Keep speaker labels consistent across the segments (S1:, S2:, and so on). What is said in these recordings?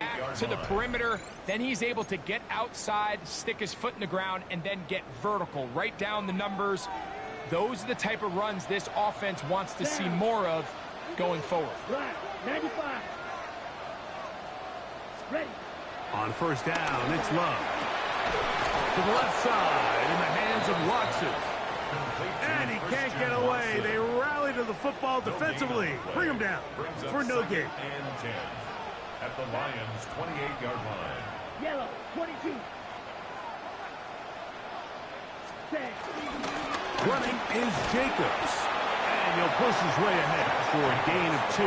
S1: back to the perimeter. Then he's able to get outside, stick his foot in the ground, and then get vertical, right down the numbers. Those are the type of runs this offense wants to see more of going forward.
S2: 95. Ready.
S3: On first down, it's Love. To the left side, in the hands of Watson. And he can't get away. They rally to the football defensively. Bring him down for no gain.
S4: At the Lions' 28-yard line.
S2: Yellow, 22.
S3: Running is Jacobs. And he'll push his way ahead for a gain of 2.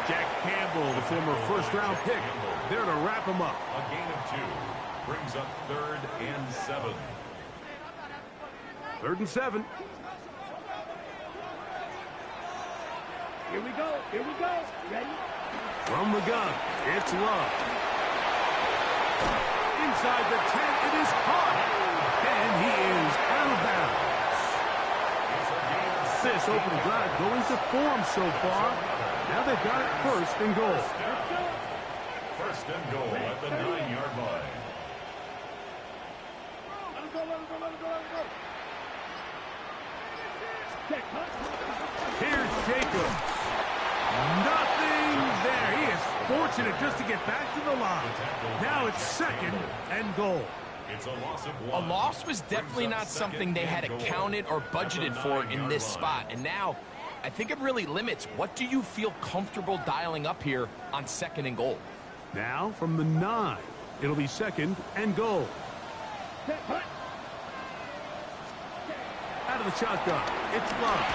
S3: Jack Campbell, the former first-round pick, there to wrap him up.
S4: A gain of 2 brings up 3rd and 7.
S3: 3rd and 7.
S2: Here we go. Here we go. Ready?
S3: From the gun, it's Love. Inside the 10, it is caught. And he is out of bounds. This opening drive going to form so far. Now they've got it 1st and goal.
S4: 1st and goal at the 9-yard line.
S2: Let him go, let him go, let him go, let him go.
S3: Here's Jacobs. Nothing there. He is fortunate just to get back to the line. Now it's 2nd and goal.
S4: It's a loss of 1.
S1: A loss was definitely not something they had accounted or budgeted for in this spot. And now, I think it really limits. What do you feel comfortable dialing up here on 2nd and goal?
S3: Now from the 9, it'll be 2nd and goal. Out of the shotgun, it's Love.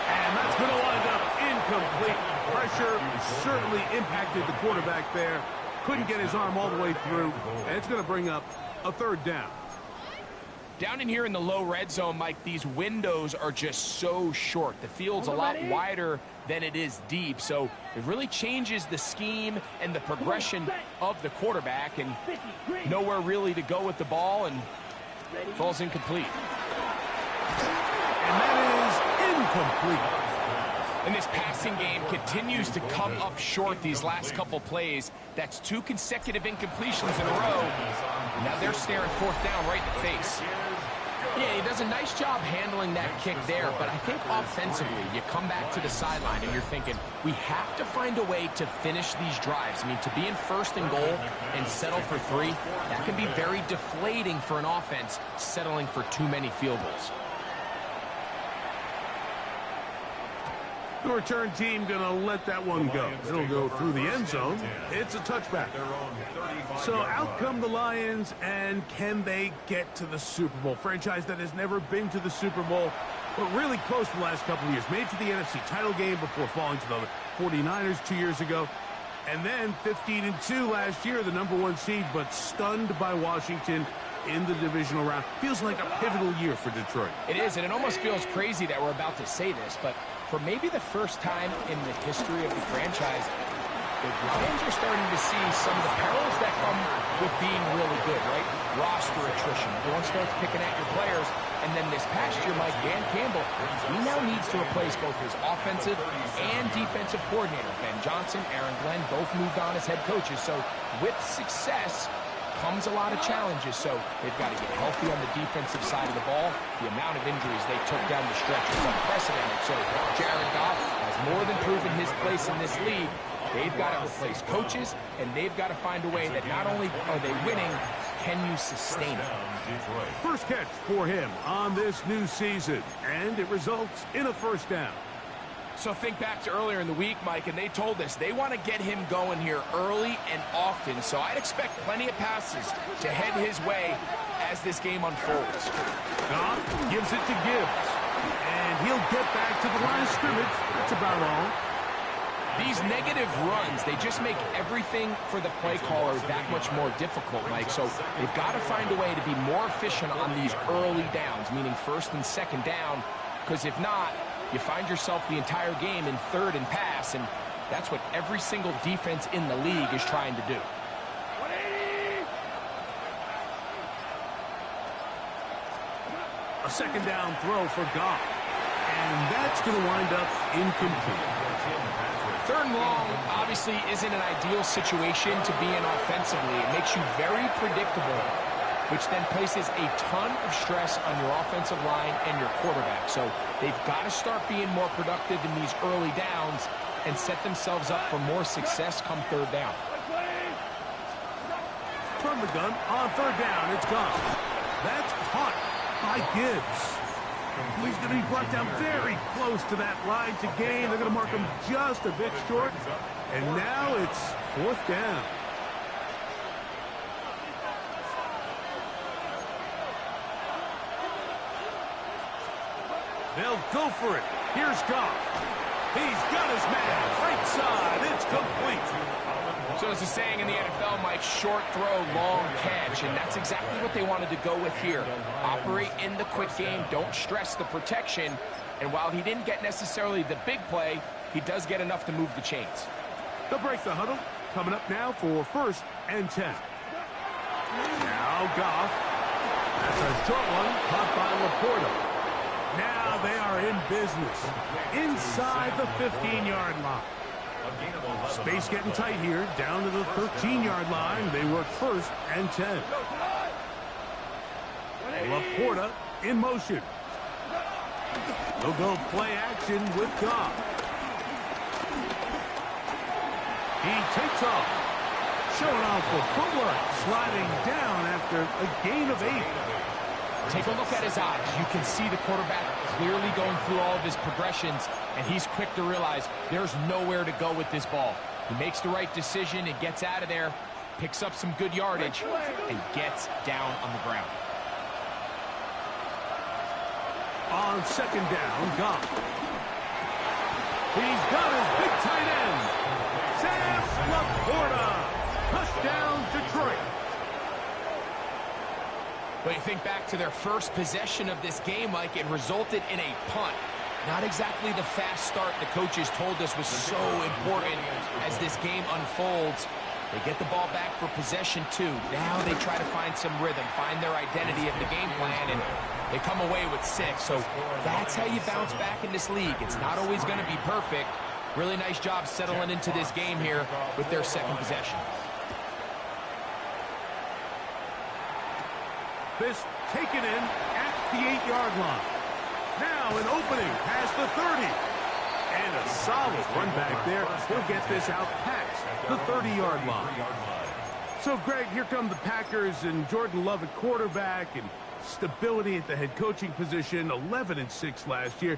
S3: And that's going to wind up incomplete. Pressure certainly impacted the quarterback there. Couldn't get his arm all the way through. And it's going to bring up a 3rd down.
S1: Down in here in the low red zone, Mike, these windows are just so short. The field's a lot wider than it is deep, so it really changes the scheme and the progression of the quarterback, and nowhere really to go with the ball, and falls incomplete.
S3: And that is incomplete.
S1: And this passing game continues to come up short these last couple plays. That's 2 consecutive incompletions in a row. Now they're staring 4th down right in the face. Yeah, he does a nice job handling that kick there, but I think offensively, you come back to the sideline and you're thinking, we have to find a way to finish these drives. I mean, to be in 1st and goal and settle for 3, that can be very deflating for an offense settling for too many field goals.
S3: The return team going to let that one go. It'll go through the end zone. It's a touchback. So out come the Lions, and can they get to the Super Bowl? Franchise that has never been to the Super Bowl, but really close the last couple of years. Made to the NFC title game before falling to the 49ers 2 years ago. And then 15-2 last year, the #1 seed, but stunned by Washington in the divisional round. Feels like a pivotal year for Detroit.
S1: It is, and it almost feels crazy that we're about to say this, but for maybe the first time in the history of the franchise, the Lions are starting to see some of the perils that come with being really good, right? Roster attrition. Everyone starts picking at your players, and then this past year, Mike, Dan Campbell, he now needs to replace both his offensive and defensive coordinator. Ben Johnson, Aaron Glenn, both moved on as head coaches, so with success comes a lot of challenges, so they've got to get healthy on the defensive side of the ball. The amount of injuries they took down the stretch is unprecedented, so Jared Goff has more than proven his place in this league. They've got to replace coaches, and they've got to find a way that not only are they winning, can you sustain it?
S3: First catch for him on this new season, and it results in a 1st down.
S1: So think back to earlier in the week, Mike, and they told us they want to get him going here early and often. So I'd expect plenty of passes to head his way as this game unfolds.
S3: Goff gives it to Gibbs, and he'll get back to the line of scrimmage. That's about all.
S1: These negative runs, they just make everything for the play caller that much more difficult, Mike. So they've got to find a way to be more efficient on these early downs, meaning 1st and 2nd down, because if not, you find yourself the entire game in 3rd and pass, and that's what every single defense in the league is trying to do.
S3: A 2nd down throw for Goff, and that's going to wind up incomplete.
S1: Third and long obviously isn't an ideal situation to be in offensively. It makes you very predictable, which then places a ton of stress on your offensive line and your quarterback. So they've got to start being more productive in these early downs and set themselves up for more success come third down.
S3: From the gun, on third down, it's gone. That's caught by Gibbs. He's going to be brought down very close to that line to gain. They're going to mark him just a bit short. And now it's fourth down. They'll go for it. Here's Goff. He's got his man. Right side. It's complete.
S1: So there's a saying in the NFL, Mike, short throw, long catch, and that's exactly what they wanted to go with here. Operate in the quick game, don't stress the protection, and while he didn't get necessarily the big play, he does get enough to move the chains.
S3: They'll break the huddle. Coming up now for 1st and 10. Now Goff. That's a short one, caught by Laporta. Now they are in business. Inside the 15-yard line. Space getting tight here, down to the 13-yard line. They work 1st and 10. Laporta in motion. They'll go play action with Goff. He takes off. Showing off the footwork, sliding down after a gain of 8.
S1: Take a look at his eyes. You can see the quarterback clearly going through all of his progressions, and he's quick to realize there's nowhere to go with this ball. He makes the right decision and gets out of there, picks up some good yardage, and gets down on the ground.
S3: On 2nd down, Goff. He's got his big tight end. Sam Laporta. Touchdown, Detroit.
S1: When you think back to their first possession of this game, Mike, it resulted in a punt. Not exactly the fast start the coaches told us was so important as this game unfolds. They get the ball back for possession 2. Now they try to find some rhythm, find their identity of the game plan, and they come away with 6. So that's how you bounce back in this league. It's not always going to be perfect. Really nice job settling into this game here with their 2nd possession.
S3: This taken in at the 8-yard line. Now an opening past the 30. And a solid run back there. He'll get this out past the 30-yard line. So, Greg, here come the Packers and Jordan Love at quarterback and stability at the head coaching position, 11-6 last year.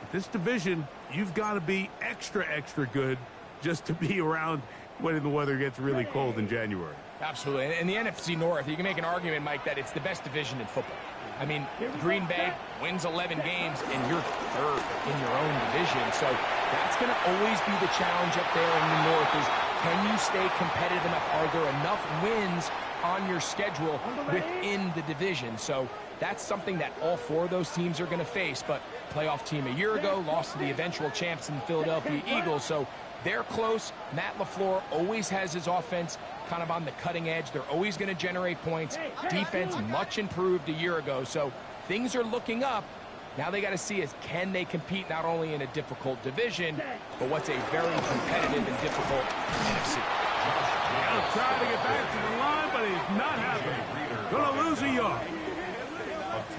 S3: But this division, you've got to be extra, extra good just to be around when the weather gets really cold in January.
S1: Absolutely. In the NFC North, you can make an argument, Mike, that it's the best division in football. I mean, Green Bay wins 11 games, and you're 3rd in your own division. So that's going to always be the challenge up there in the North is, can you stay competitive enough? Are there enough wins on your schedule within the division? So that's something that all 4 of those teams are going to face. But playoff team a year ago lost to the eventual champs in the Philadelphia Eagles. So they're close. Matt LaFleur always has his offense kind of on the cutting edge. They're always going to generate points. Defense much improved a year ago. So things are looking up. Now they got to see is can they compete not only in a difficult division, but what's a very competitive and difficult NFC.
S3: He'll try to get back to the line, but he's not happening. Going to lose a yard.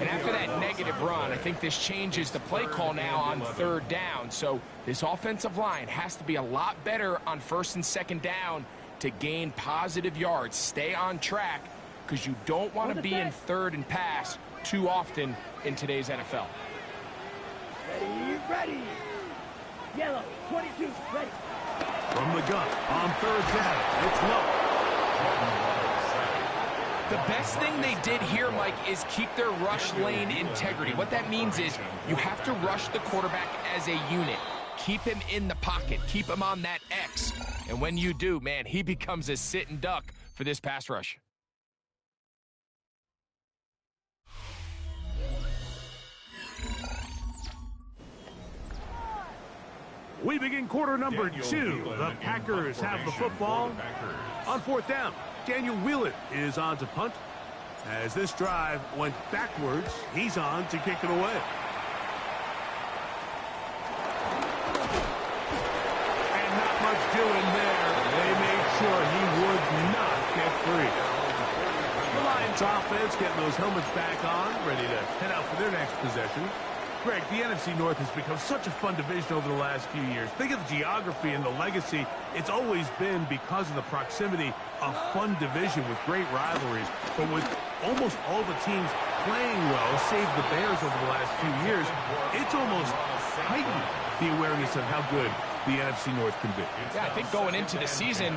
S1: And after that negative run, I think this changes the play call now on 3rd down. So this offensive line has to be a lot better on 1st and 2nd down to gain positive yards. Stay on track because you don't want to be in 3rd and pass too often in today's NFL.
S2: Ready. Yellow, 22, ready.
S3: From the gun on 3rd down, it's low.
S1: The best thing they did here, Mike, is keep their rush lane integrity. What that means is you have to rush the quarterback as a unit. Keep him in the pocket. Keep him on that X. And when you do, man, he becomes a sitting duck for this pass rush.
S3: We begin quarter number 2. The Packers have the football on 4th down. Daniel Wheelan is on to punt. As this drive went backwards, he's on to kick it away. And doing there? They made sure he would not get free. The Lions offense getting those helmets back on, ready to head out for their next possession. Greg, the NFC North has become such a fun division over the last few years. Think of the geography and the legacy. It's always been, because of the proximity, a fun division with great rivalries. But with almost all the teams playing well, save the Bears over the last few years, it's almost heightened the awareness of how good the NFC North can be.
S1: Yeah, I think going into the season,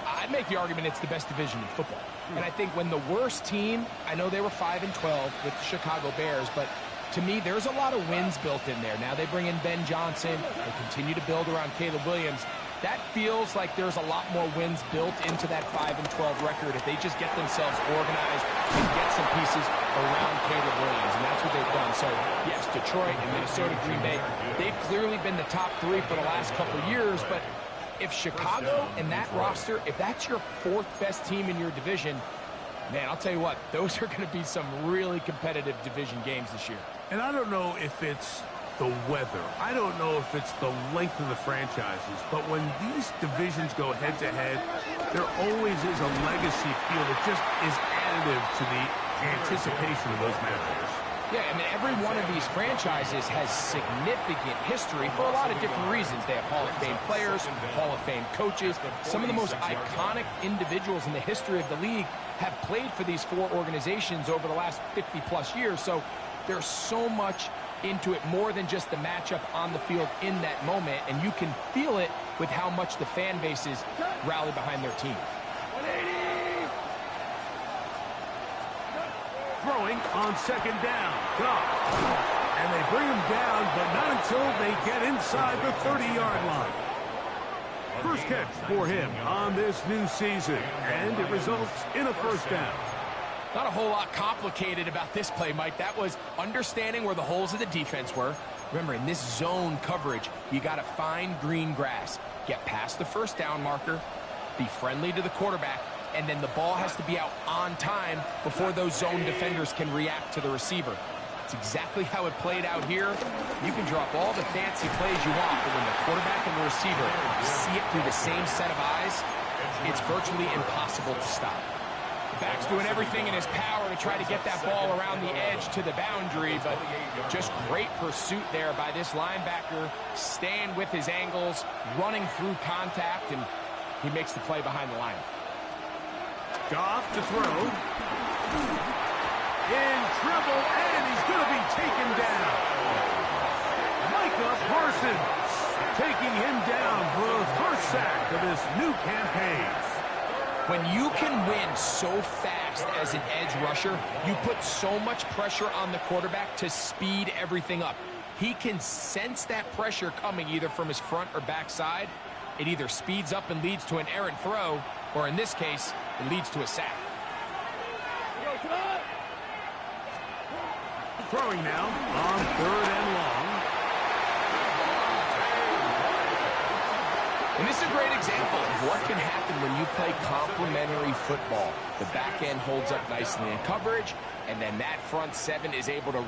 S1: I'd make the argument it's the best division in football. And I think when the worst team, I know they were 5-12 with the Chicago Bears, but to me, there's a lot of wins built in there. Now they bring in Ben Johnson. They continue to build around Caleb Williams. That feels like there's a lot more wins built into that 5-12 record if they just get themselves organized and get some pieces around Caleb Williams, and that's what they've done. So, yes, Detroit and Minnesota, Green Bay, they've clearly been the top three for the last couple of years, but if Chicago and that roster, if that's your fourth best team in your division, man, I'll tell you what, those are going to be some really competitive division games this year.
S3: And I don't know if it's the weather. I don't know if it's the length of the franchises. But when these divisions go head-to-head, there always is a legacy feel that just is additive to the anticipation of those matchups.
S1: Yeah, I mean, every one of these franchises has significant history for a lot of different reasons. They have Hall of Fame players, Hall of Fame coaches. Some of the most iconic individuals in the history of the league have played for these four organizations over the last 50-plus years. So there's so much into it, more than just the matchup on the field in that moment, and you can feel it with how much the fan bases rally behind their team.
S3: Throwing on second down. Goff. And they bring him down, but not until they get inside the 30-yard line. First catch for him on this new season, and it results in a first down.
S1: Not a whole lot complicated about this play, Mike. That was understanding where the holes of the defense were. Remember, in this zone coverage, you got to find green grass, get past the first down marker, be friendly to the quarterback, and then the ball has to be out on time before those zone defenders can react to the receiver. It's exactly how it played out here. You can drop all the fancy plays you want, but when the quarterback and the receiver see it through the same set of eyes, it's virtually impossible to stop. The back's doing everything in his power to try to get that ball around the edge to the boundary, but just great pursuit there by this linebacker, staying with his angles, running through contact, and he makes the play behind the line.
S3: Goff to throw. In trouble, and he's going to be taken down. Micah Parsons taking him down for the first sack of this new campaign.
S1: When you can win so fast as an edge rusher, you put so much pressure on the quarterback to speed everything up. He can sense that pressure coming either from his front or back side. It either speeds up and leads to an errant throw, or in this case, it leads to a sack.
S3: Throwing now on third and long.
S1: And this is a great example of what can happen when you play complementary football. The back end holds up nicely in coverage, and then that front seven is able to...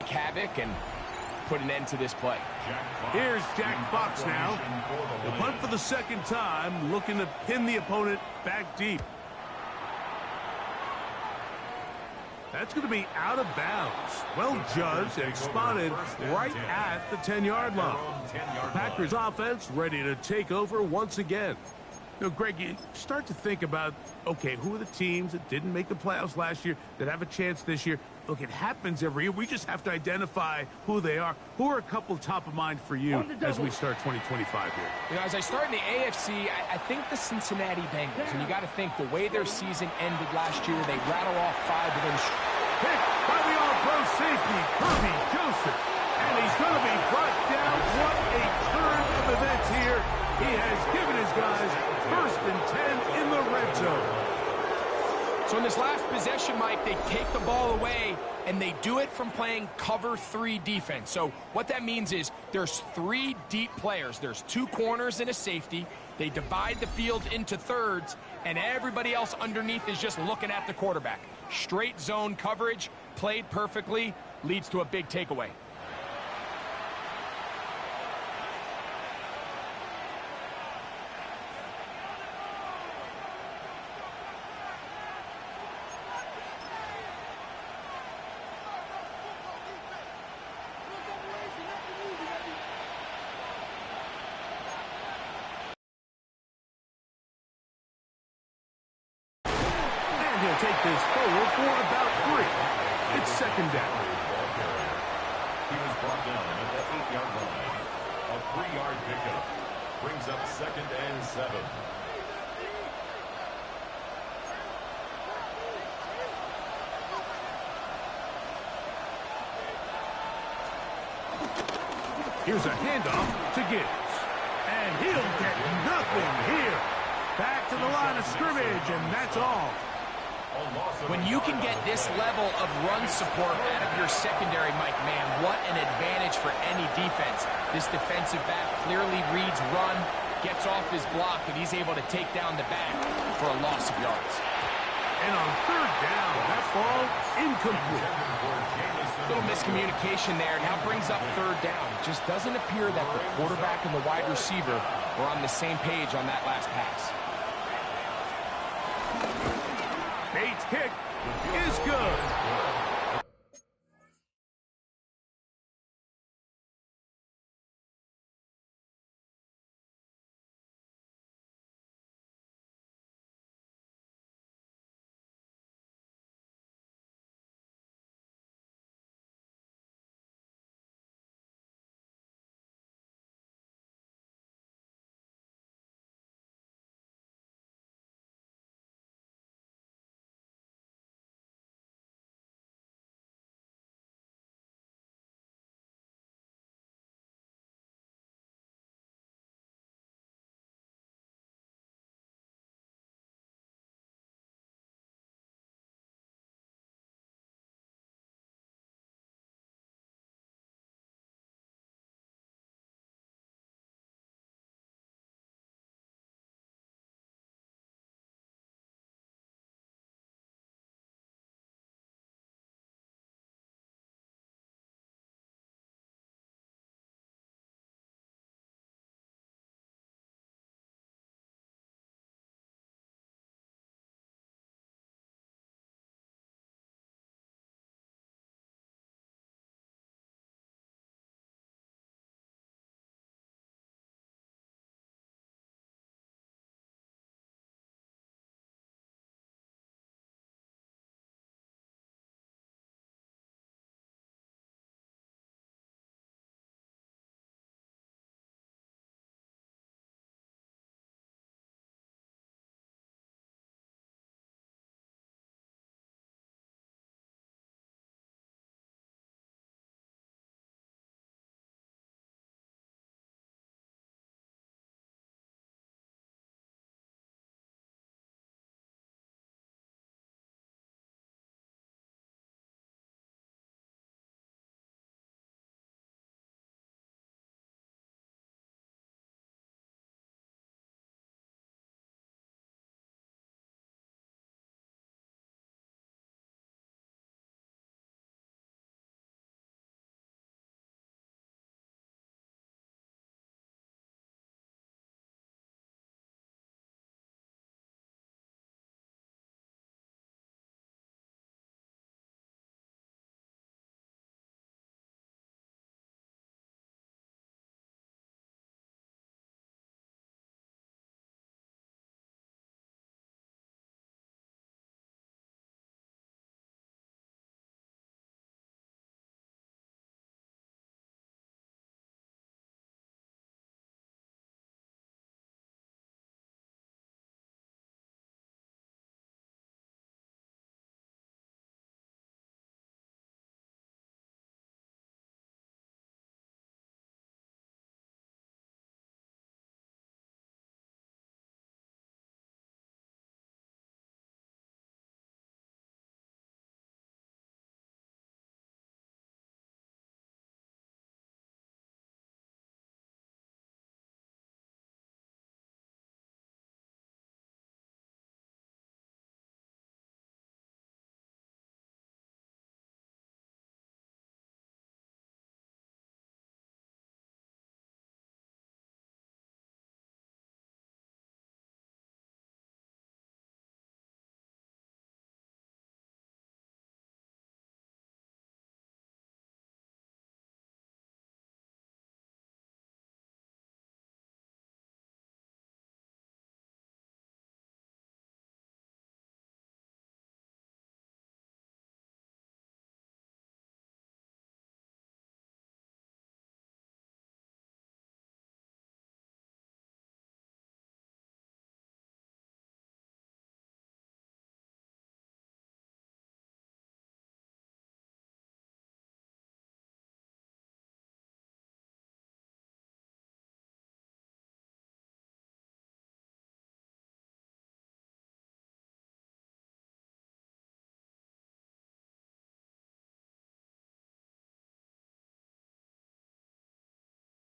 S1: havoc and put an end to this play.
S3: Here's Jack Fox now. The punt for the second time, looking to pin the opponent back deep. That's going to be out of bounds. Well judged and spotted right at the 10-yard line. The Packers offense ready to take over once again. You know, Greg, you start to think about, okay, who are the teams that didn't make the playoffs last year that have a chance this year? Look, it happens every year. We just have to identify who they are. Who are a couple top of mind for you as we start 2025 here?
S1: You know, as I start in the AFC, I think the Cincinnati Bengals. And you got to think the way their season ended last year, they rattle off 5 wins.
S3: Pick by the All-Pro safety, Kirby Joseph. And he's going to be brought down. What a turn of events here. He has given his guys 1st and 10 in the red zone.
S1: So in this last possession, Mike, they take the ball away, and they do it from playing cover 3 defense. So what that means is there's 3 deep players. There's 2 corners and a safety. They divide the field into thirds, and everybody else underneath is just looking at the quarterback. Straight zone coverage, played perfectly, leads to a big takeaway.
S3: He'll take this forward for about 3. It's 2nd down.
S4: He was brought down at the 8-yard line. A 3-yard pickup brings up 2nd and 7.
S3: Here's a handoff to Gibbs. And he'll get nothing here. Back to the line of scrimmage, and that's all.
S1: When you can get this level of run support out of your secondary, Mike, man, what an advantage for any defense. This defensive back clearly reads run, gets off his block, and he's able to take down the back for a loss of yards.
S3: And on 3rd down, that ball incomplete.
S1: Little miscommunication there. Now brings up 3rd down. It just doesn't appear that the quarterback and the wide receiver were on the same page on that last pass.
S3: Bates' kick is good.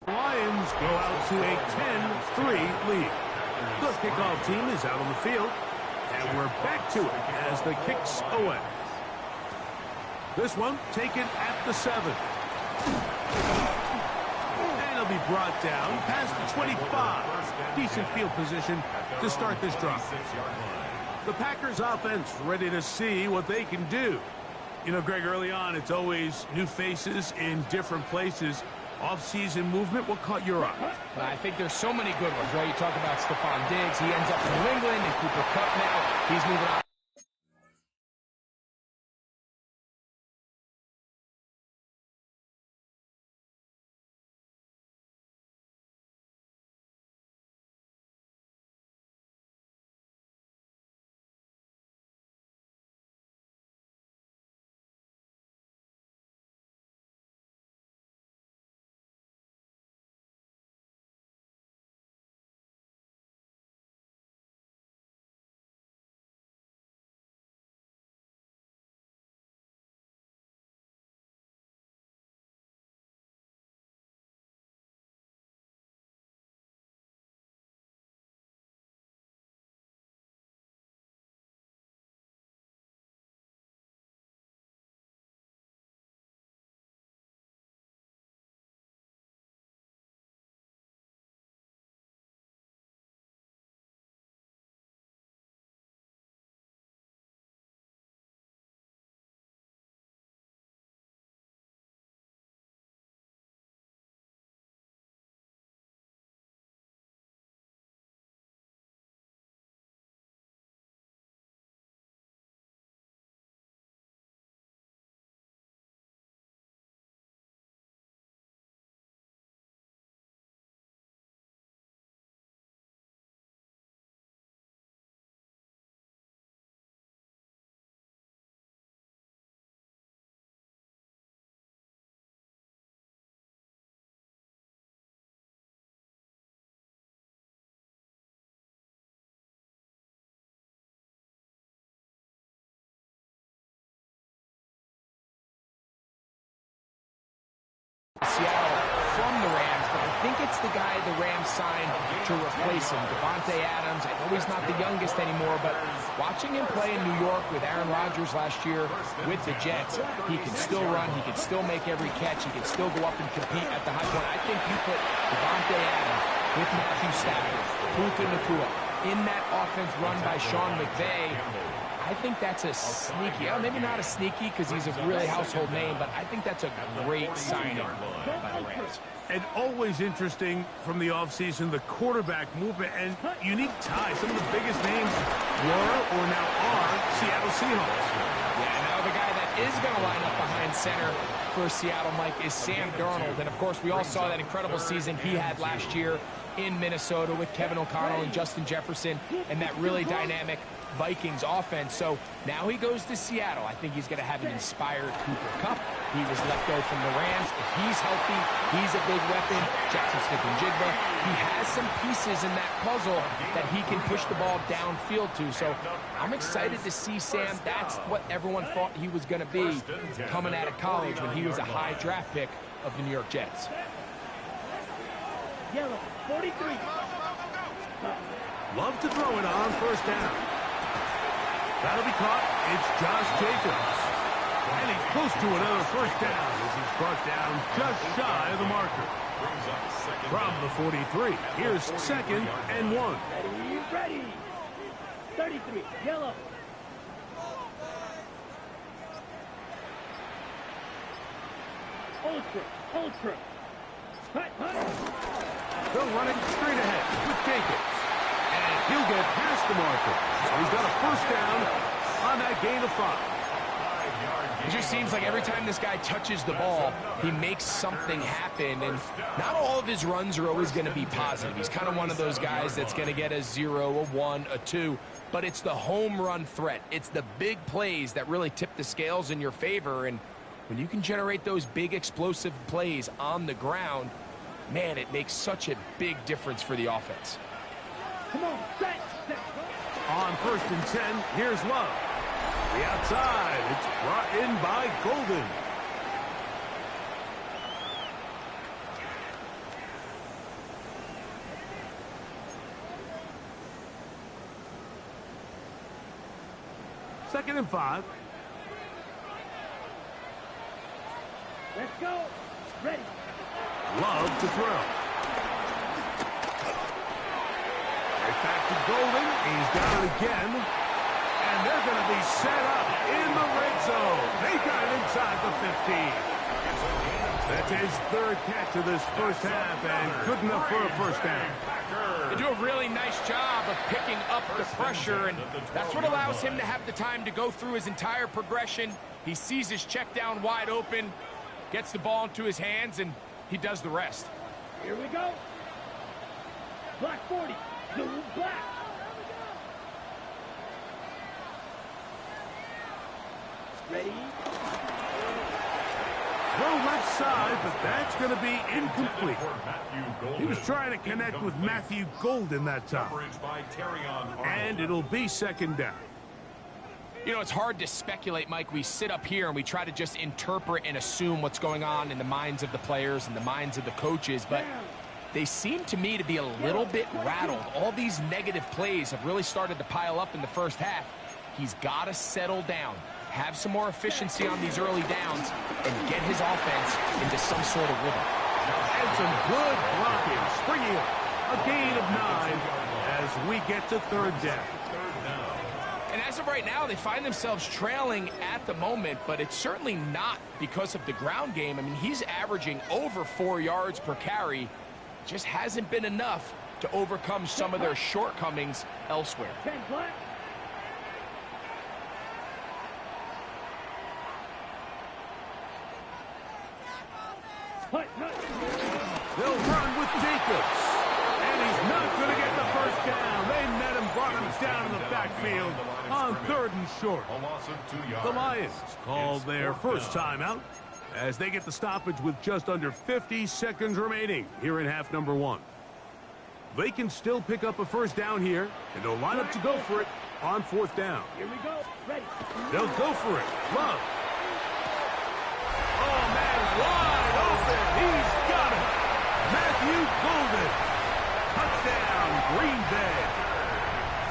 S3: Lions go out to a 10-3 lead. The kickoff team is out on the field, and we're back to it as the kicks away. This one taken at the 7. And it'll be brought down past the 25. Decent field position to start this drive. The Packers offense ready to see what they can do. You know, Greg, early on, it's always new faces in different places. Off-season movement, what caught your eye?
S1: I think there's so many good ones, right? You talk about Stephon Diggs. He ends up in New England, and Cooper Kupp now. He's moving on. Seattle from the Rams, but I think it's the guy the Rams signed to replace him, Davante Adams. I know he's not the youngest anymore, but watching him play in New York with Aaron Rodgers last year with the Jets, he can still run, he can still make every catch, he can still go up and compete at the high point. I think you put Davante Adams with Matthew Stafford, Puka Nacua, in that offense run by Sean McVay. I think that's a sneaky, maybe not a sneaky because he's a really household name, but I think that's a great signing by the Rams.
S3: And always interesting from the offseason, the quarterback movement and unique ties. Some of the biggest names were or now are Seattle Seahawks.
S1: Yeah, now the guy that is going to line up behind center for Seattle, Mike, is Sam Darnold. And, of course, we all saw that incredible season he had last year in Minnesota with Kevin O'Connell and Justin Jefferson and that really dynamic Vikings offense. So now he goes to Seattle. I think he's going to have an inspired Cooper Kupp. He was let go from the Rams. If he's healthy, he's a big weapon. Jackson Smith-Njigba. He has some pieces in that puzzle that he can push the ball downfield to. So I'm excited to see Sam. That's what everyone thought he was going to be coming out of college when he was a high draft pick of the New York Jets.
S2: Yellow, 43.
S3: Love to throw it on first down. That'll be caught. It's Josh Jacobs. And he's close to another first down as he's brought down just shy of the marker. From the 43, here's 2nd and 1.
S2: Ready. 33, yellow. Ultra.
S3: They'll run it straight ahead with Jacobs. And he'll get past the marker. So he's got a first down on that gain of 5.
S1: It just seems like every time this guy touches the ball, he makes something happen. And not all of his runs are always going to be positive. He's kind of one of those guys that's going to get a 0, a 1, a 2. But it's the home run threat. It's the big plays that really tip the scales in your favor. And when you can generate those big explosive plays on the ground, man, it makes such a big difference for the offense.
S2: Come on, set.
S3: On 1st and 10, here's Love. The outside, it's brought in by Golden. 2nd and 5.
S2: Let's go. Ready.
S3: Love to throw. Right back to Golden. He's got it again. And they're going to be set up in the red zone. They got it inside the 15. That's his 3rd catch of this first half, and good enough for a first down.
S1: They do a really nice job of picking up the pressure, and that's what allows him to have the time to go through his entire progression. He sees his check down wide open, gets the ball into his hands, and he does the rest.
S2: Here we go. Black 40. Blue black. Ready.
S3: Throw left side, but that's going to be incomplete. He was trying to connect with Matthew Golden that time. And it'll be 2nd down.
S1: You know, it's hard to speculate, Mike. We sit up here and we try to just interpret and assume what's going on in the minds of the players and the minds of the coaches, but they seem to me to be a little bit rattled. All these negative plays have really started to pile up in the first half. He's got to settle down, have some more efficiency on these early downs, and get his offense into some sort of rhythm.
S3: And some good blocking, springing up. A gain of 9 as we get to 3rd down.
S1: And as of right now, they find themselves trailing at the moment, but it's certainly not because of the ground game. I mean, he's averaging over 4 yards per carry. Just hasn't been enough to overcome some of their shortcomings elsewhere.
S2: 10 black.
S3: They'll run with Jacobs. And he's not going to get the first down. They met him, brought him down in the backfield on 3rd and short. The Lions call their first timeout as they get the stoppage with just under 50 seconds remaining here in half number 1. They can still pick up a first down here, and they'll line up to go for it on 4th down.
S2: Here we go. Ready.
S3: They'll go for it. Love. Oh, man, wide open. He's got it. Matthew Golden. Touchdown, Green Bay.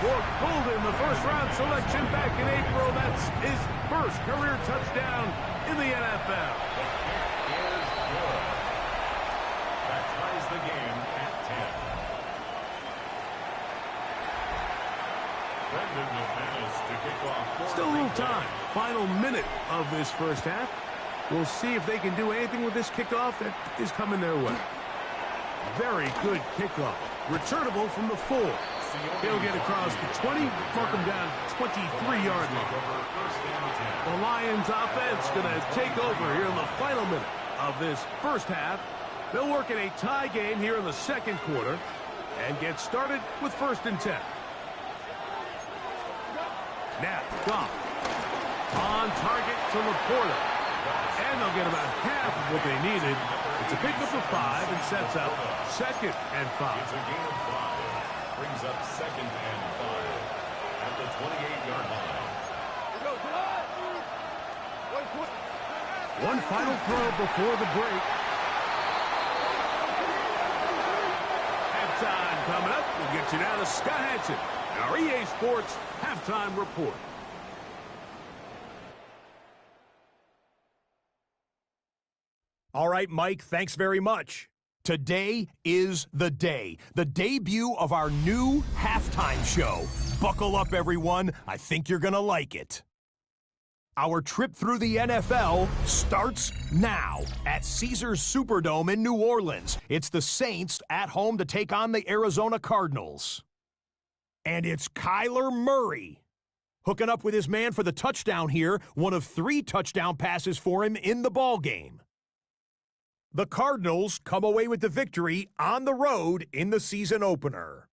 S3: For Golden, the first-round selection back in April. That's his first career touchdown in the NFL.
S4: That ties the game at 10.
S3: Still a little time. Final minute of this first half. We'll see if they can do anything with this kickoff that is coming their way. Very good kickoff. Returnable from the 4. He'll get across the 20, mark him down 23-yard line. The Lions offense going to take over here in the final minute of this first half. They'll work in a tie game here in the 2nd quarter and get started with 1st and 10. Snap, Goff. On target to Laporta. And they'll get about half of what they needed. It's a pickup of 5 and sets up 2nd and 5.
S4: It's a gain of 5. Brings up 2nd and 5 at the 28-yard line.
S3: One final throw before the break. Halftime coming up. We'll get you now to Scott Hansen, our EA Sports Halftime Report.
S5: All right, Mike, thanks very much. Today is the day, the debut of our new halftime show. Buckle up, everyone. I think you're going to like it. Our trip through the NFL starts now at Caesars Superdome in New Orleans. It's the Saints at home to take on the Arizona Cardinals. And it's Kyler Murray hooking up with his man for the touchdown here, one of 3 touchdown passes for him in the ballgame. The Cardinals come away with the victory on the road in the season opener.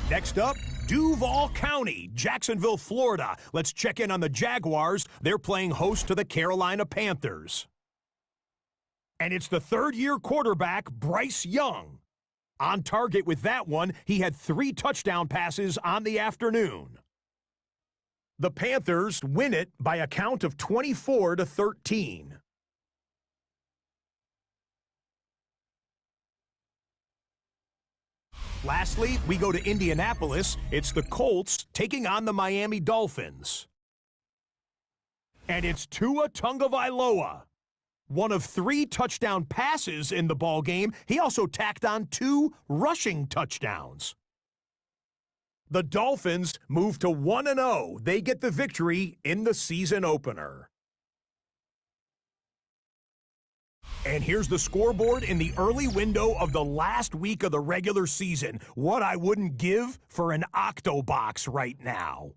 S5: Next up, Duval County, Jacksonville, Florida. Let's check in on the Jaguars. They're playing host to the Carolina Panthers. And it's the 3rd-year quarterback, Bryce Young. On target with that one, he had 3 touchdown passes on the afternoon. The Panthers win it by a count of 24-13. Lastly, we go to Indianapolis. It's the Colts taking on the Miami Dolphins. And it's Tua Tagovailoa. One of 3 touchdown passes in the ballgame. He also tacked on 2 rushing touchdowns. The Dolphins move to 1-0. They get the victory in the season opener. And here's the scoreboard in the early window of the last week of the regular season. What I wouldn't give for an Octobox right now.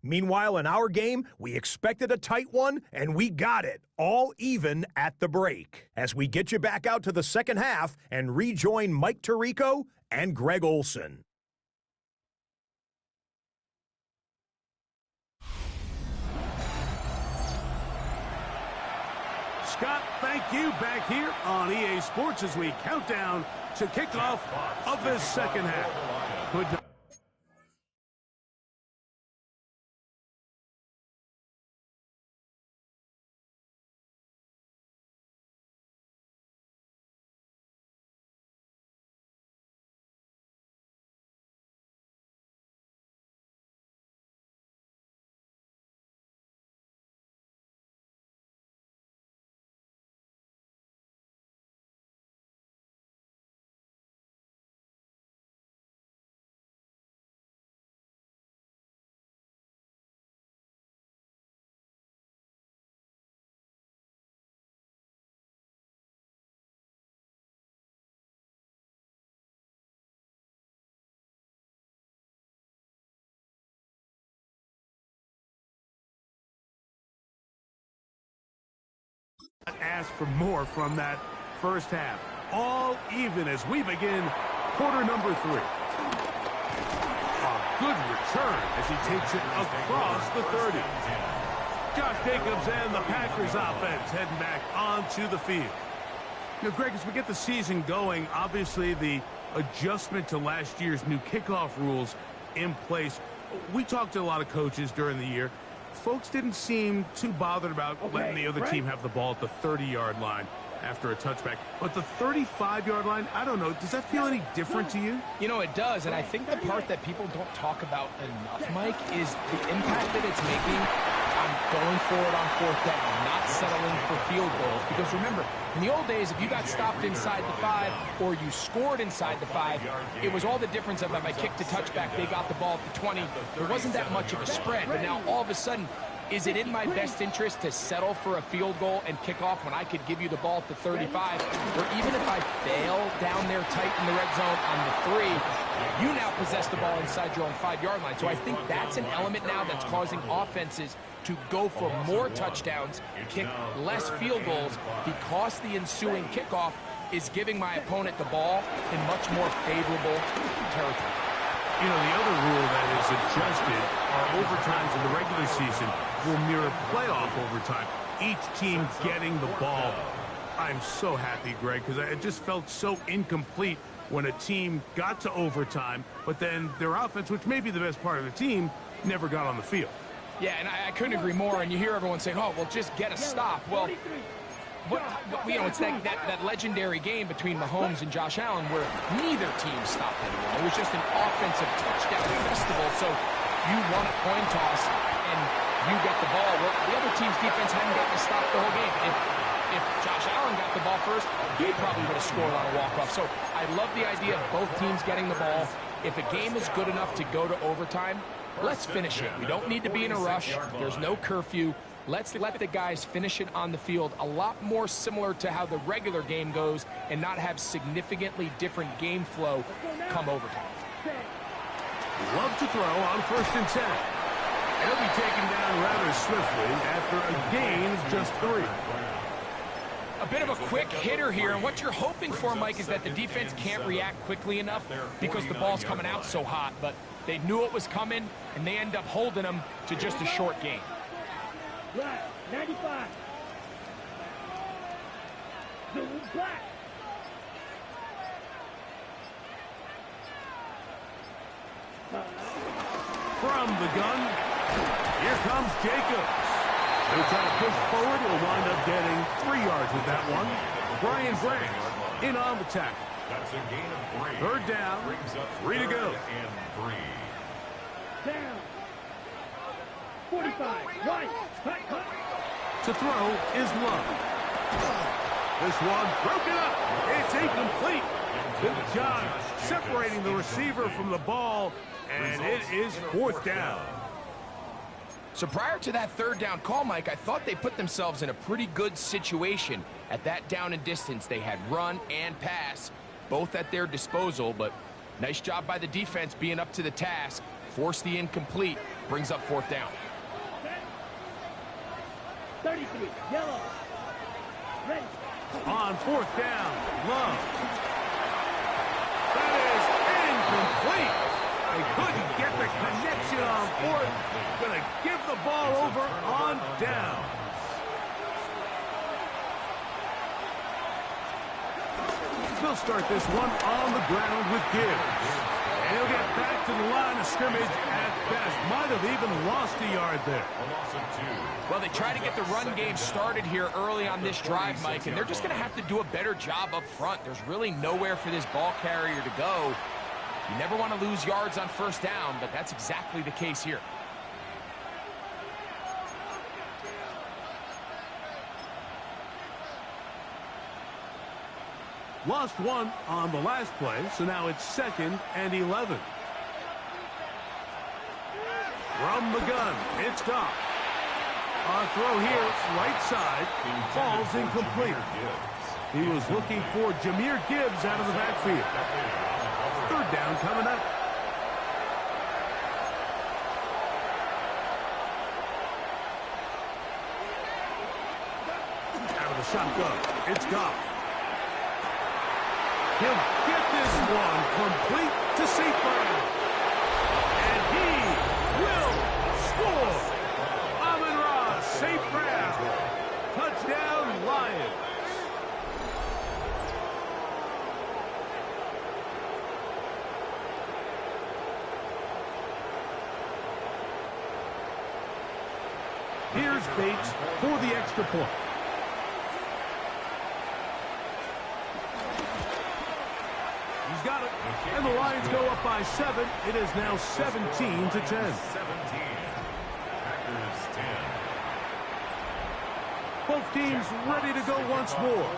S5: Meanwhile, in our game, we expected a tight one, and we got it, all even at the break. As we get you back out to the second half and rejoin Mike Tirico and Greg Olson.
S3: Scott, thank you. Back here on EA Sports as we count down to kickoff of this second half. Good. Ask for more from that first half. All even as we begin quarter number 3. A good return as he takes it across the 30. Josh Jacobs and the Packers offense heading back onto the field. You know, Greg, as we get the season going, obviously the adjustment to last year's new kickoff rules in place. We talked to a lot of coaches during the year. Folks didn't seem too bothered about letting the other team have the ball at the 30-yard line after a touchback. But the 35-yard line, I don't know, does that feel any different to you?
S1: You know, it does, and I think the part that people don't talk about enough, Mike, is the impact that it's making on going for it on 4th down, not settling for field goals. Because remember, in the old days, if you got stopped inside the 5 or you scored inside the 5, it was all the difference of if I kicked a touchback, they got the ball at the 20. There wasn't that much of a spread, but now all of a sudden, is it in my best interest to settle for a field goal and kick off when I could give you the ball at the 35? Or even if I fail down there tight in the red zone on the 3, you now possess the ball inside your own 5-yard line. So I think that's an element now that's causing offenses to go for more touchdowns, kick less field goals, because the ensuing kickoff is giving my opponent the ball in much more favorable territory.
S3: You know, the other rule that is adjusted are overtimes in the regular season will mirror playoff overtime. Each team getting the ball. I'm so happy, Greg, because I just felt so incomplete when a team got to overtime, but then their offense, which may be the best part of the team, never got on the field.
S1: Yeah, and I couldn't agree more, and you hear everyone saying, oh, well, just get a stop. Well, you know, it's that legendary game between Mahomes and Josh Allen where neither team stopped anyone. It was just an offensive touchdown festival, so you won a coin toss and you get the ball. Well, the other team's defense hadn't gotten to stop the whole game. If Josh Allen got the ball first, he probably would have scored on a walk-off. So I love the idea of both teams getting the ball. If a game is good enough to go to overtime, let's finish it. We don't need to be in a rush. There's no curfew. Let's let the guys finish it on the field, a lot more similar to how the regular game goes and not have significantly different game flow come overtime.
S3: Love to throw on 1st and 10. He'll be taken down rather swiftly after a gain of just 3.
S1: A bit of a quick hitter here, and what you're hoping for, Mike, is that the defense can't react quickly enough because the ball's coming out so hot, but they knew it was coming, and they end up holding them to just a short gain.
S2: Black, 95. The black.
S3: From the gun, here comes Jacobs. They try to push forward. He'll wind up getting 3 yards with that one. Brian Branch in on the tackle.
S4: That's a gain of 3.
S3: 3rd down,
S4: Brings up
S3: 3 to go.
S4: And 3.
S2: Down. 45. Right. Cut.
S3: To throw is Love. This one broken up. It's incomplete. Good job separating the receiver from the ball, and it is 4th down.
S1: So prior to that 3rd down call, Mike, I thought they put themselves in a pretty good situation. At that down and distance, they had run and pass, both at their disposal, but nice job by the defense being up to the task. Forced the incomplete, brings up 4th down.
S2: 33. Yellow. Ready.
S3: On 4th down, Love. That is incomplete. They couldn't get the connection on 4th. Gonna give the ball over on down. They'll start this one on the ground with Gibbs. And he'll get back to the line of scrimmage at best. Might have even lost a yard there.
S4: A loss of 2.
S1: Well, they try to get the run game started here early on this drive, Mike, and they're just going to have to do a better job up front. There's really nowhere for this ball carrier to go. You never want to lose yards on 1st down, but that's exactly the case here.
S3: Lost 1 on the last play, so now it's 2nd and 11. From the gun, it's Goff. On throw here, right side, falls incomplete. He was looking for Jahmyr Gibbs out of the backfield. 3rd down coming up. Out of the shotgun, it's Goff. He'll get this one complete to St. Brown. And he will score. Amon-Ra St. Brown. Touchdown, Lions. Here's Bates for the extra point. He's got it. And the Lions go up by 7. It is now 17-10.
S4: 17. Packers 10.
S3: Both teams ready to go once more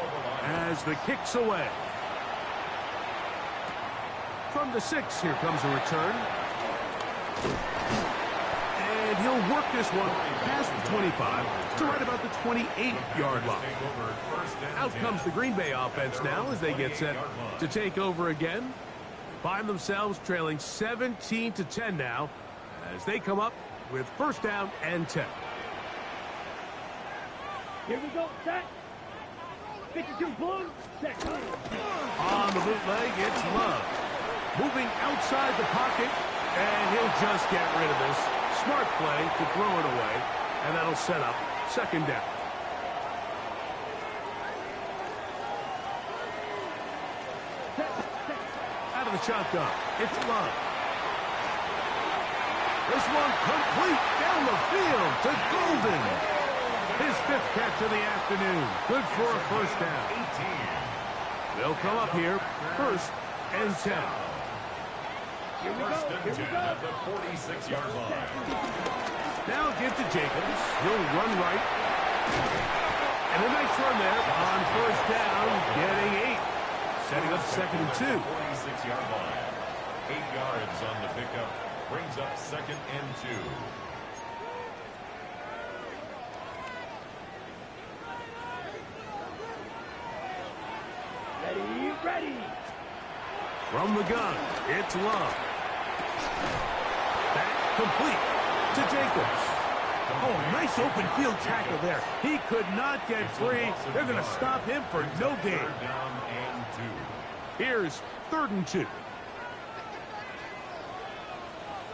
S3: as the kick's away. From the 6, here comes a return. And he'll work this one past the 25 to right about the 28-yard line. Out comes the Green Bay offense now as they get set to take over again. Find themselves trailing 17-10 now as they come up with 1st down and 10.
S2: Here we go. Set. 52 blue. Set.
S3: On the bootleg, it's Love. Moving outside the pocket, and he'll just get rid of this. Smart play to throw it away, and that'll set up 2nd down. Out of the shotgun, it's Love. This one complete down the field to Golden. His 5th catch of the afternoon. Good for a 1st down. They'll come up here, 1st and 10.
S2: Here we go.
S4: First and
S2: Here
S4: 10
S2: we go.
S4: at the 46-yard line.
S3: Now give to Jacobs. He'll run right. And a nice run there on 1st down, getting 8. Setting up 2nd and 2.
S4: 46-yard line. 8 yards on the pickup. Brings up 2nd and 2.
S2: Ready.
S3: From the gun, it's Love. Back complete to Jacobs. Oh, nice open field tackle there. He could not get free. They're going to stop him for no gain.
S4: 3rd down and 2.
S3: Here's 3rd and 2.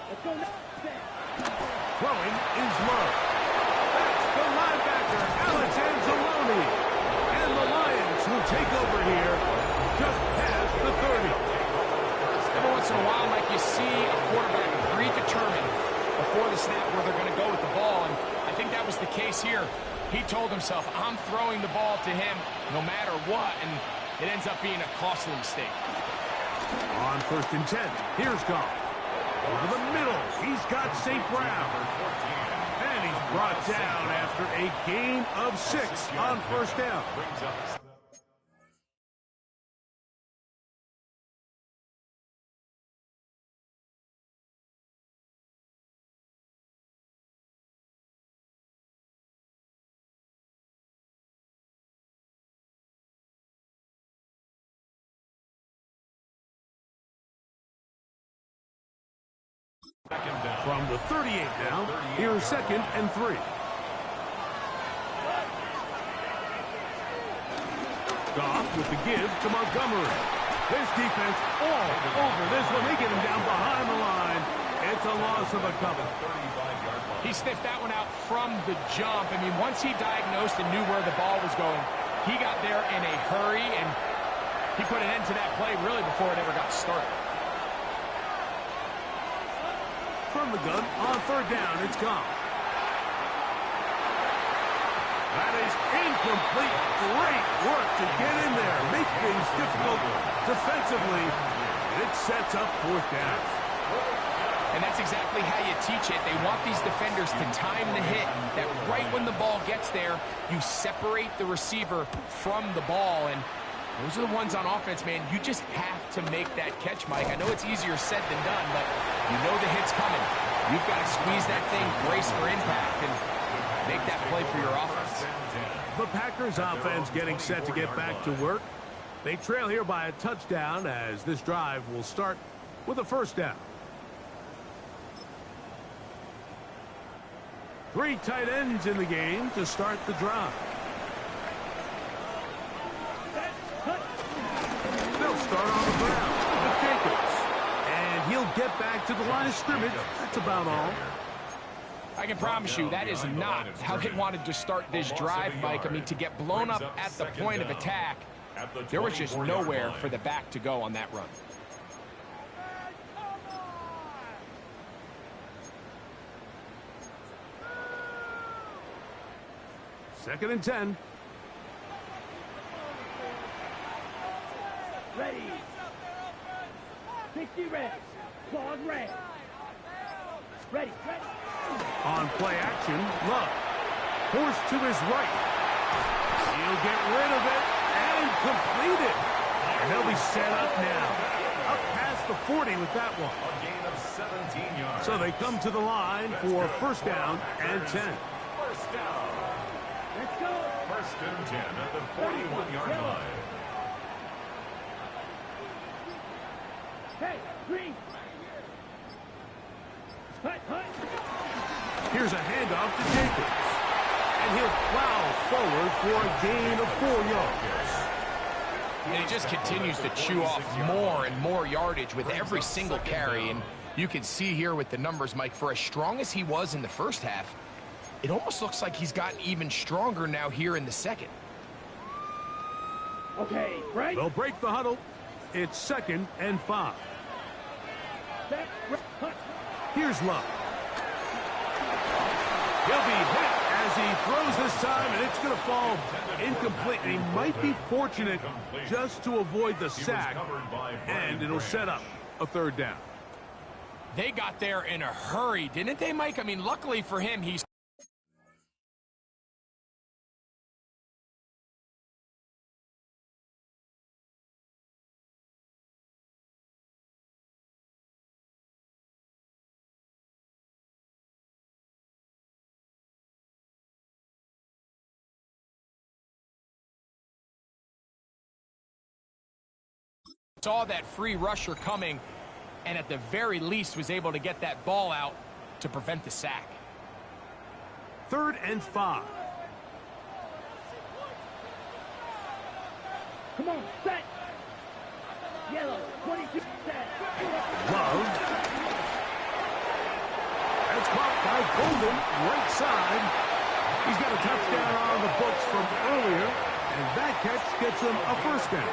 S2: Let's go now.
S3: Throwing is Love. That's the linebacker, Alex Anzalone. And the Lions will take over here just past the 30.
S1: Every once in a while, Mike, you see a quarterback predetermined before the snap where they're going to go with the ball, and I think that was the case here. He told himself, I'm throwing the ball to him no matter what, and it ends up being a costly mistake.
S3: On 1st and 10, here's Goff. Over the middle, he's got St. Brown. And he's brought down after a gain of 6 on first down. From the 38 now, here's 2nd and 3. Goff with the give to Montgomery. This defense all over this one. They get him down behind the line. It's a loss of a couple.
S1: He sniffed that one out from the jump. I mean, once he diagnosed and knew where the ball was going, he got there in a hurry, and he put an end to that play really before it ever got started.
S3: From the gun on 3rd down, it's Goff. That is incomplete. Great work to get in there. Make things difficult defensively. It sets up 4th down.
S1: And that's exactly how you teach it. They want these defenders to time the hit, that right when the ball gets there, you separate the receiver from the ball. And those are the ones on offense, man. You just have to make that catch, Mike. I know it's easier said than done, but you know the hit's coming. You've got to squeeze that thing, brace for impact, and make that play for your offense.
S3: The Packers offense getting set to get back to work. They trail here by a touchdown as this drive will start with a 1st down. 3 tight ends in the game to start the drive. They'll start on the ground with Jacobs. And he'll get back to the line of scrimmage. That's about all.
S1: I can promise you that is not how they wanted to start this drive, Mike. I mean, to get blown up at the point of attack, there was just nowhere for the back to go on that run.
S3: Second and 10.
S2: Ready. 60 reps. Claws red. Ready.
S3: On play action, Love. Forced to his right. He'll get rid of it and complete it. And they'll be set up now. Up past the 40 with that one.
S4: A gain of 17 yards.
S3: So they come to the line for 1st down and 10.
S4: 1st down.
S2: Let's go.
S4: 1st and 10 at the 41-yard line.
S2: Hey, green. Hut.
S3: Here's a handoff to Jacobs. And he'll plow forward for a gain of 4 yards.
S1: And he just continues to chew off more and more yardage with every single carry. And you can see here with the numbers, Mike, for as strong as he was in the first half, it almost looks like he's gotten even stronger now here in the second.
S2: Okay, right.
S3: They'll break the huddle. It's 2nd and 5.
S2: Set, hut.
S3: Here's Love. He'll be hit as he throws this time, and it's going to fall incomplete. And he might be fortunate just to avoid the sack, and it'll set up a 3rd down.
S1: They got there in a hurry, didn't they, Mike? I mean, luckily for him, he's... saw that free rusher coming, and at the very least was able to get that ball out to prevent the sack.
S3: 3rd and 5.
S2: Come on, set. Yellow, 22, set.
S3: Love. That's caught by Golden, right side. He's got a touchdown on the books from earlier, and that catch gets him a 1st down.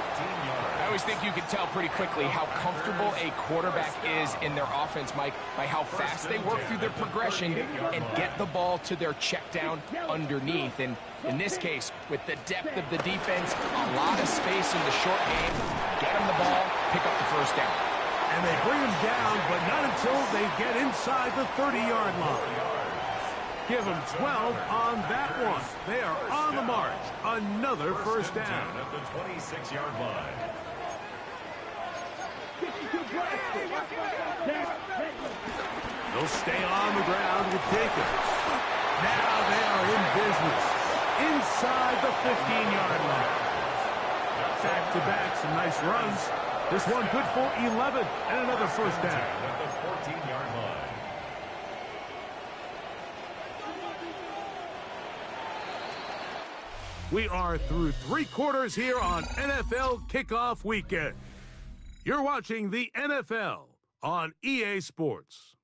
S1: I always think you can tell pretty quickly how comfortable a quarterback is in their offense, Mike, by how fast they work through their progression and get the ball to their check down underneath. And in this case, with the depth of the defense, a lot of space in the short game, get them the ball, pick up the 1st down.
S3: And they bring him down, but not until they get inside the 30-yard line. Give them 12 on that one. They are on the march. Another first down.
S4: At the 26-yard line.
S3: They'll stay on the ground with Jacobs. Now they are in business. Inside the 15-yard line. Back-to-back, some nice runs. This one good for 11 and another first down.
S4: At the 14-yard line.
S3: We are through 3 quarters here on NFL Kickoff Weekend. You're watching the NFL on EA Sports.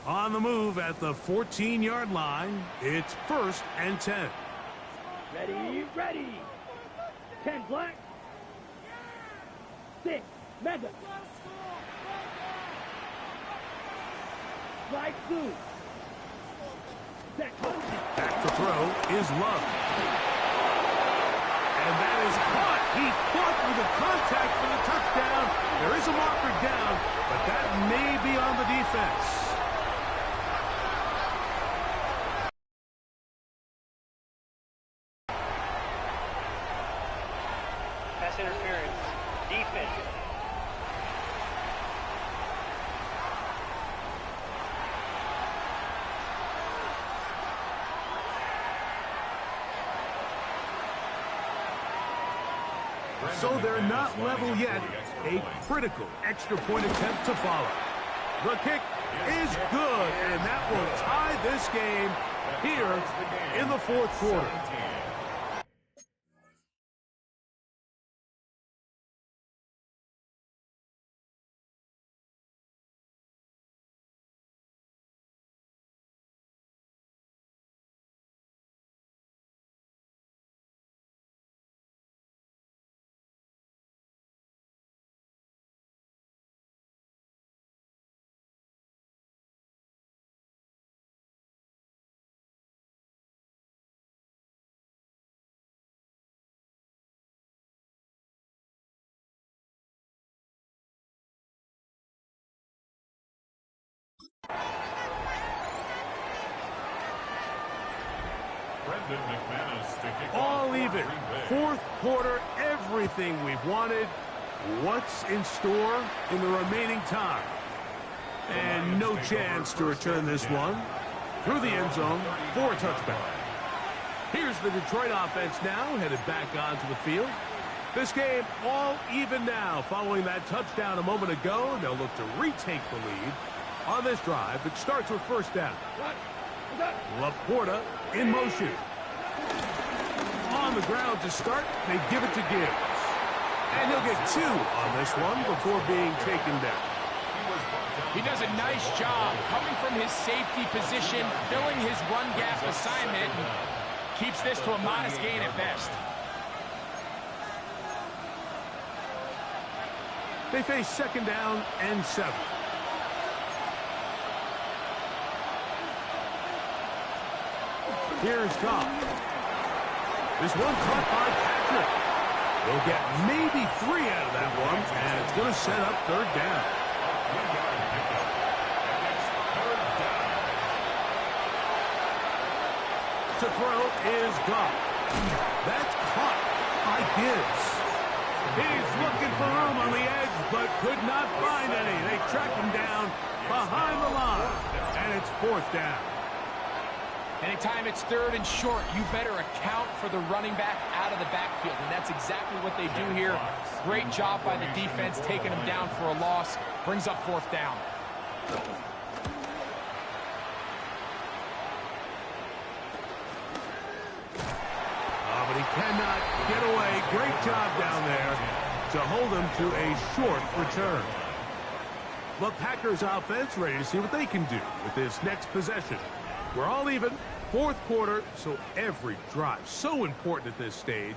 S3: On the move at the 14-yard line, it's 1st and 10.
S2: Ready. 10 black. 6, mega. Slide 2.
S3: Back to throw is Love. And that is caught. He fought through the contact for the touchdown. There is a marker down, but that may be on the defense.
S6: Pass interference. Defense.
S3: So they're not level yet. A critical extra point attempt to follow. The kick is good, and that will tie this game here in the 4th quarter. All even. 4th quarter, everything we've wanted. What's in store in the remaining time? And no chance to return this one. Through the end zone for a touchback. Here's the Detroit offense now, headed back onto the field. This game all even now following that touchdown a moment ago. They'll look to retake the lead on this drive. It starts with 1st down. Laporta in motion. On the ground to start, they give it to Gibbs. And he'll get 2 on this one before being taken down.
S1: He does a nice job coming from his safety position, filling his run gap assignment, and keeps this to a modest gain at best.
S3: They face 2nd down and 7. Here's Goff. This one caught by Patrick. They'll get maybe 3 out of that one, and it's going to set up 3rd down. To throw is Goff. That's caught by Gibbs. He's looking for room on the edge, but could not find any. They track him down behind the line, and it's 4th down.
S1: Anytime it's 3rd and short, you better account for the running back out of the backfield, and that's exactly what they do here. Great job by the defense taking him down for a loss. Brings up 4th down.
S3: But he cannot get away. Great job down there to hold him to a short return. The Packers offense ready to see what they can do with this next possession. We're all even, 4th quarter, so every drive so important at this stage.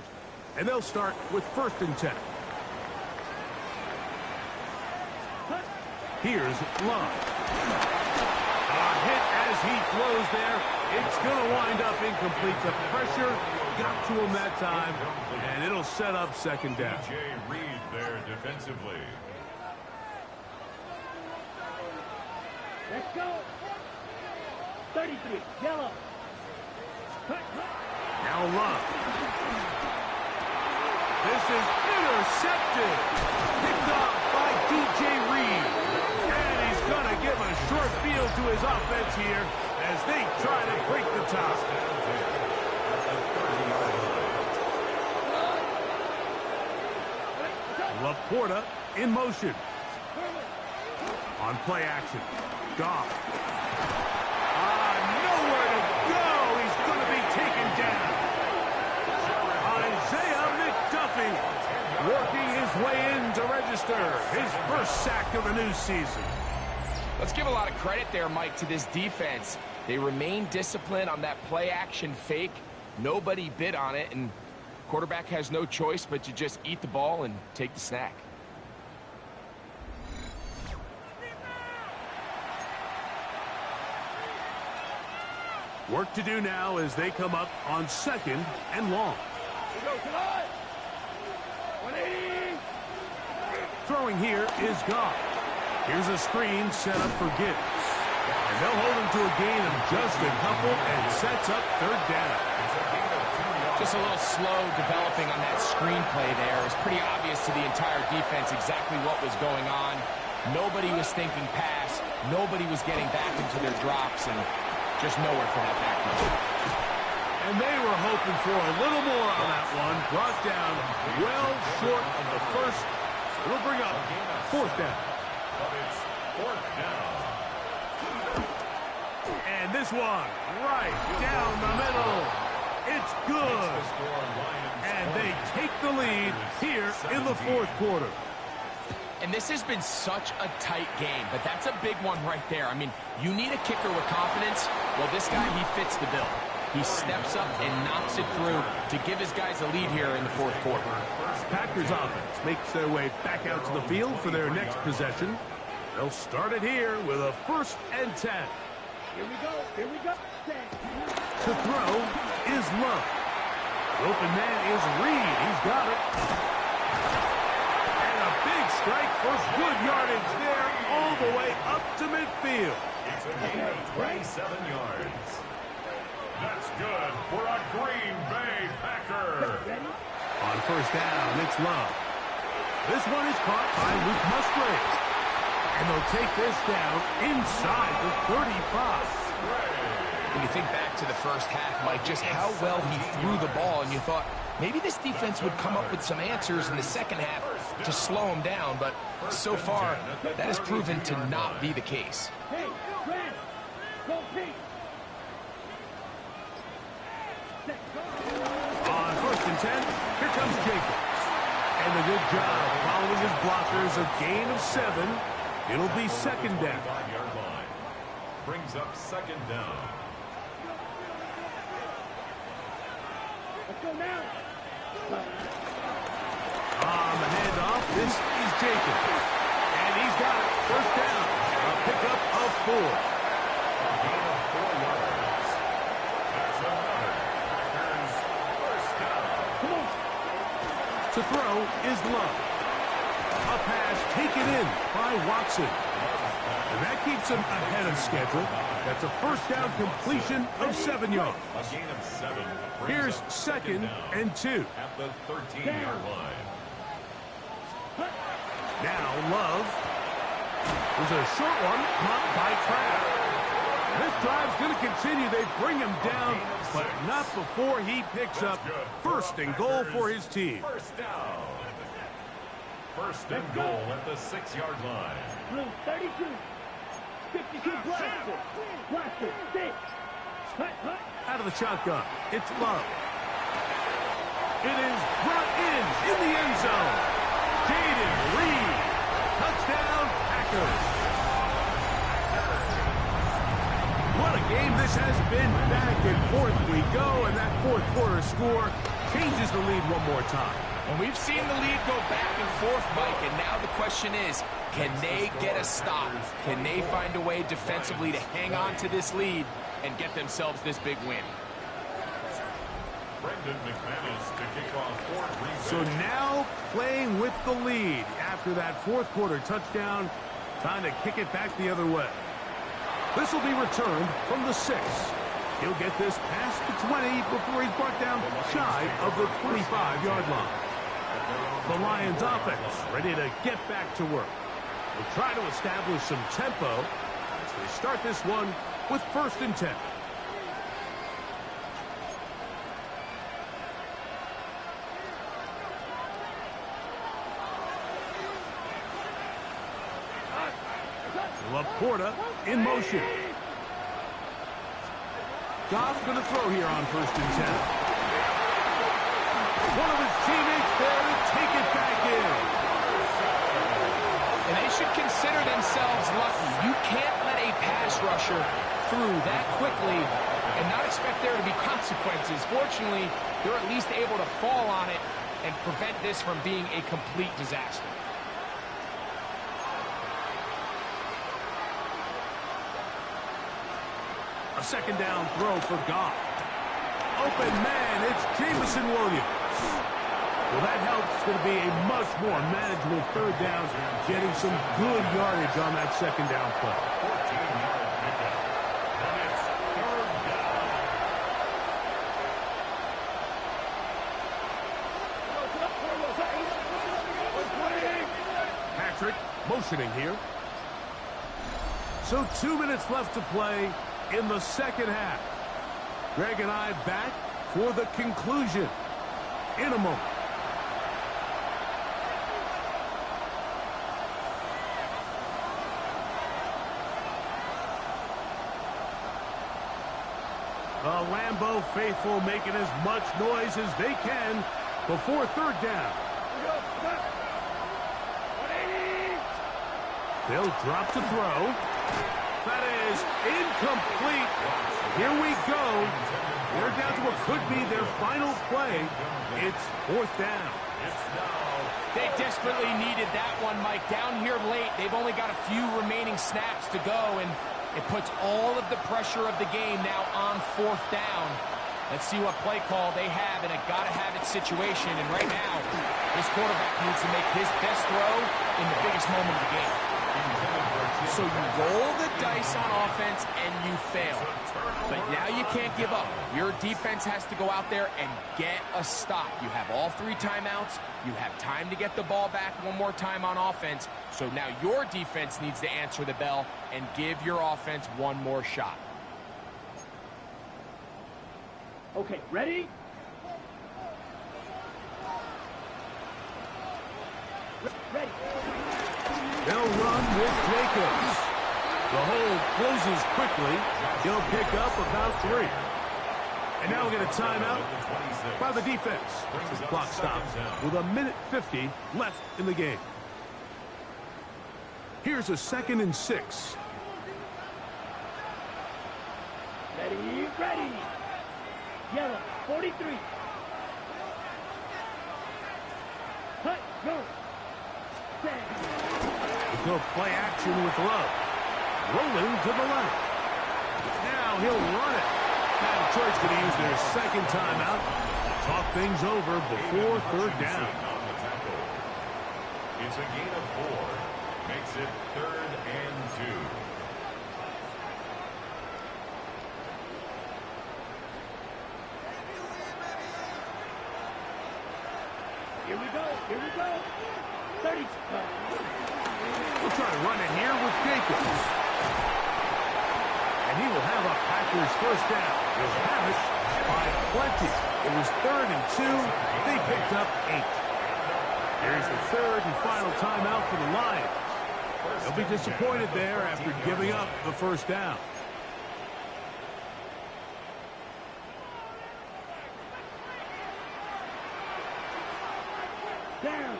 S3: And they'll start with 1st and 10. Here's Love. A hit as he throws there. It's going to wind up incomplete. The pressure got to him that time, and it'll set up second down.
S4: DJ Reed there defensively.
S2: Let's go. 33, yellow.
S3: Now Love. This is intercepted. Picked off by DJ Reed. And he's going to give a short field to his offense here as they try to break the top. Laporta in motion. On play action. Goff. Nowhere to go. He's going to be taken down. Isaiah McDuffie working his way in to register his first sack of the new season.
S1: Let's give a lot of credit there, Mike, to this defense. They remain disciplined on that play action fake. Nobody bid on it, and quarterback has no choice but to just eat the ball and take the snack.
S3: Work to do now as they come up on 2nd and long. Throwing here is Goff. Here's a screen set up for Gibbs. And they'll hold him to a gain of just a couple and sets up 3rd down.
S1: Just a little slow developing on that screenplay there. It was pretty obvious to the entire defense exactly what was going on. Nobody was thinking pass. Nobody was getting back into their drops, and just nowhere for that back door.
S3: And they were hoping for a little more on that one. Brought down well short of the first. It'll bring up 4th down.
S4: But it's 4th down.
S3: And this one right down the middle. It's good. And they take the lead here in the 4th quarter.
S1: And this has been such a tight game, but that's a big one right there. I mean, you need a kicker with confidence. Well, this guy, he fits the bill. He steps up and knocks it through to give his guys a lead here in the 4th quarter.
S3: Packers offense makes their way back out to the field for their next possession. They'll start it here with a 1st and 10.
S2: Here we go. Here we go.
S3: To throw is Love. The open man is Reed. He's got it. And a big strike for good yardage there all the way up to midfield.
S4: It's a gain of 27 yards. That's good for a Green Bay Packer.
S3: On 1st down, it's Love. This one is caught by Luke Musgrave. And they'll take this down inside the 35.
S1: When you think back to the first half, Mike, just how well he threw the ball, and you thought maybe this defense would come up with some answers in the second half to slow him down, but so far, that has proven to not be the case.
S2: Hey, Brad, go Pete.
S3: On 1st and 10, here comes Jacobs. And a good job following his blockers, a gain of 7. It'll be 2nd down.
S4: 5-yard line. Brings up 2nd down.
S2: Let's go now.
S3: On the handoff, this is Jacobs. And he's got it. 1st down. A pickup of 4.
S4: A gain of 4 yards. That's another Packers 1st down.
S2: Come on.
S3: To throw is Love. A pass taken in by Watson. And that keeps him ahead of schedule. That's a 1st down completion of 7 yards.
S4: A gain of 7.
S3: Here's 2nd and 2.
S4: At the 13-yard line.
S3: Now Love. There's a short one caught by Kraft. This drive's going to continue. They bring him down, but not before he picks up 1st and goal for his team.
S4: 1st down. 1st and goal at the 6-yard line.
S2: Blue 32. 52 blaster. Blaster 6. Hut, hut.
S3: Out of the shotgun, it's Love. It is brought in the end zone. Jaden Reed. Touchdown, Packers. What a game this has been. Back and forth we go, and that 4th quarter score changes the lead one more time.
S1: And we've seen the lead go back and forth, Mike, and now the question is, can they get a stop? Can they find a way defensively to hang on to this lead and get themselves this big win?
S3: So now playing with the lead after that fourth quarter touchdown, time to kick it back the other way. This will be returned from the 6. He'll get this past the 20 before he's brought down shy of the 25-yard line. The Lions offense ready to get back to work. They'll try to establish some tempo as they start this one with 1st and 10. Laporta in motion. Goff's going to throw here on 1st and 10. One of his teammates there to take it back in.
S1: And they should consider themselves lucky. You can't let a pass rusher through that quickly and not expect there to be consequences. Fortunately, they're at least able to fall on it and prevent this from being a complete disaster.
S3: A 2nd down throw for Goff. Open man, it's Jameson Williams. Well, that helps. It's going to be a much more manageable 3rd down, getting some good yardage on that 2nd down play.
S4: 14-yard pickup. And it's 3rd down.
S3: Patrick motioning here. So 2 minutes left to play in the 2nd half. Greg and I back for the conclusion in a moment. The Lambeau faithful making as much noise as they can before 3rd down. They'll drop to throw. That is incomplete. Here we go. They're down to what could be their final play. It's 4th down.
S1: They desperately needed that one, Mike. Down here late, they've only got a few remaining snaps to go, and it puts all of the pressure of the game now on 4th down. Let's see what play call they have in a gotta-have-it situation. And right now, this quarterback needs to make his best throw in the biggest moment of the game. So you roll the dice on offense and you fail. But now you can't give up. Your defense has to go out there and get a stop. You have all 3 timeouts. You have time to get the ball back one more time on offense. So now your defense needs to answer the bell and give your offense one more shot.
S2: Okay, ready? Ready.
S3: They'll run with Jacobs. The hole closes quickly. He'll pick up about 3. And now we'll get a timeout by the defense. The clock stops with 1:50 left in the game. Here's a 2nd and 6.
S2: Ready, ready. Yellow, 43. Cut, go.
S3: Go play action with Love. Rolling to the left. Now he'll run it. Now Detroit's going to use their 2nd timeout. Talk things over before 3rd down.
S4: It's a gain of 4. Makes it 3rd and 2.
S2: Here we go, here we go. 30.
S3: We'll try to run it here with Jacobs. And he will have a Packers 1st down. He'll have it by plenty. It was 3rd and 2. They picked up 8. Here's the 3rd and final timeout for the Lions. They'll be disappointed there after giving up the 1st down.
S2: Down.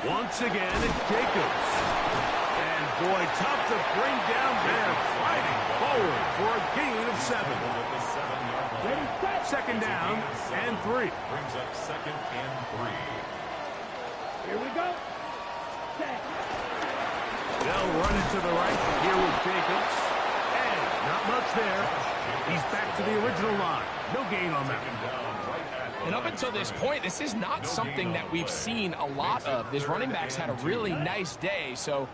S3: Once again, it's Jacobs. And boy, tough to bring down there, fighting forward for a gain of 7.
S2: Ready, set.
S3: second down and 3.
S4: Brings up second and 3.
S2: Here we go. Set.
S3: They'll run it to the right here with Jacobs. And not much there. He's back to the original line. No gain on that.
S1: And up until this point, this is not something that we've seen a lot of. This running back's had a really nice day. So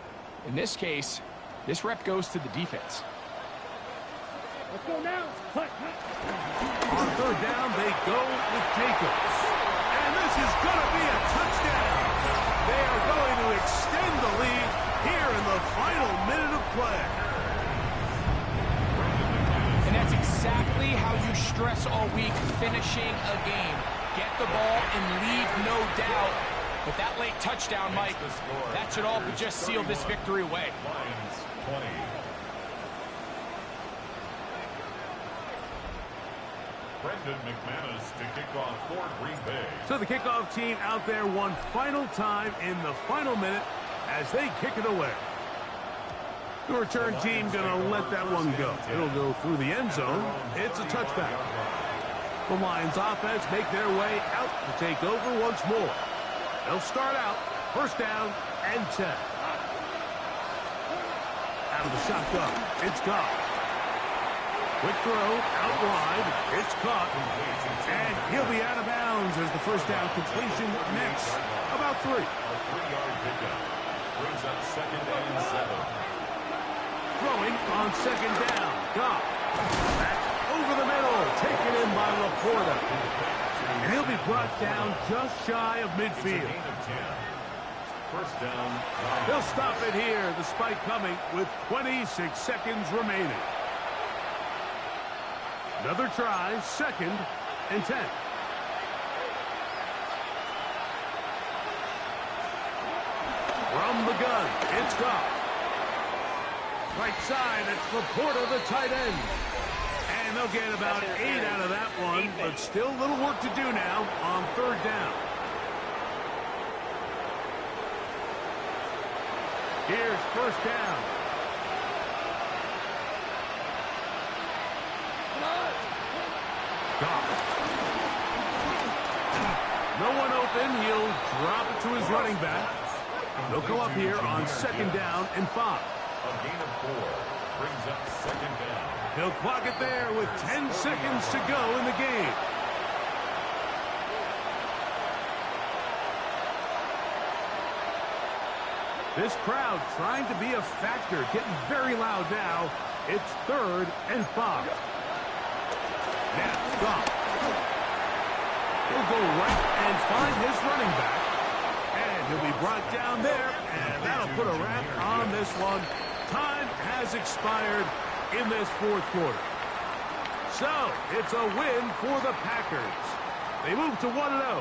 S1: in this case, this rep goes to the defense.
S2: Let's go now. Hut.
S3: On third down, they go with Jacobs. And this is going to be a touchdown. They are going to extend the lead here in the final minute of play.
S1: And that's exactly how you stress all week, finishing a game. Get the ball and leave no doubt. But that late touchdown, Mike, that should all but just seal this victory away.
S4: Lions 20. Brendan McManus to kick off for Green Bay.
S3: So the kickoff team out there one final time in the final minute as they kick it away. The return team going to let that one go. It'll go through the end zone. It's a touchback. The Lions offense make their way out to take over once more. They'll start out first down and 10. Out of the shotgun, it's Goff. Quick throw out wide. It's caught. And he'll be out of bounds as the first down completion next. About 3.
S4: A 3-yard pickup. Brings up second and 7.
S3: Throwing on second down. Goff. Back over the middle. Taken in by Laporta. And he'll be brought down just shy of midfield.
S4: First down.
S3: They'll stop it here. The spike coming with 26 seconds remaining. Another try. Second and 10. From the gun. It's Goff. Right side, it's Laporta, the tight end. And they'll get about 8 out of that one, but still a little work to do now on third down. Here's first down. Goff. No one open. He'll drop it to his running back. They'll go up here on second down and 5.
S4: A gain of 4 brings up second down.
S3: He'll clock it there with 10 seconds to go in the game. This crowd trying to be a factor, getting very loud now. It's third and 5. Now, Goff. He'll go right and find his running back. And he'll be brought down there, and that'll put a wrap on this one. Time has expired in this fourth quarter. So, it's a win for the Packers. They move to 1-0.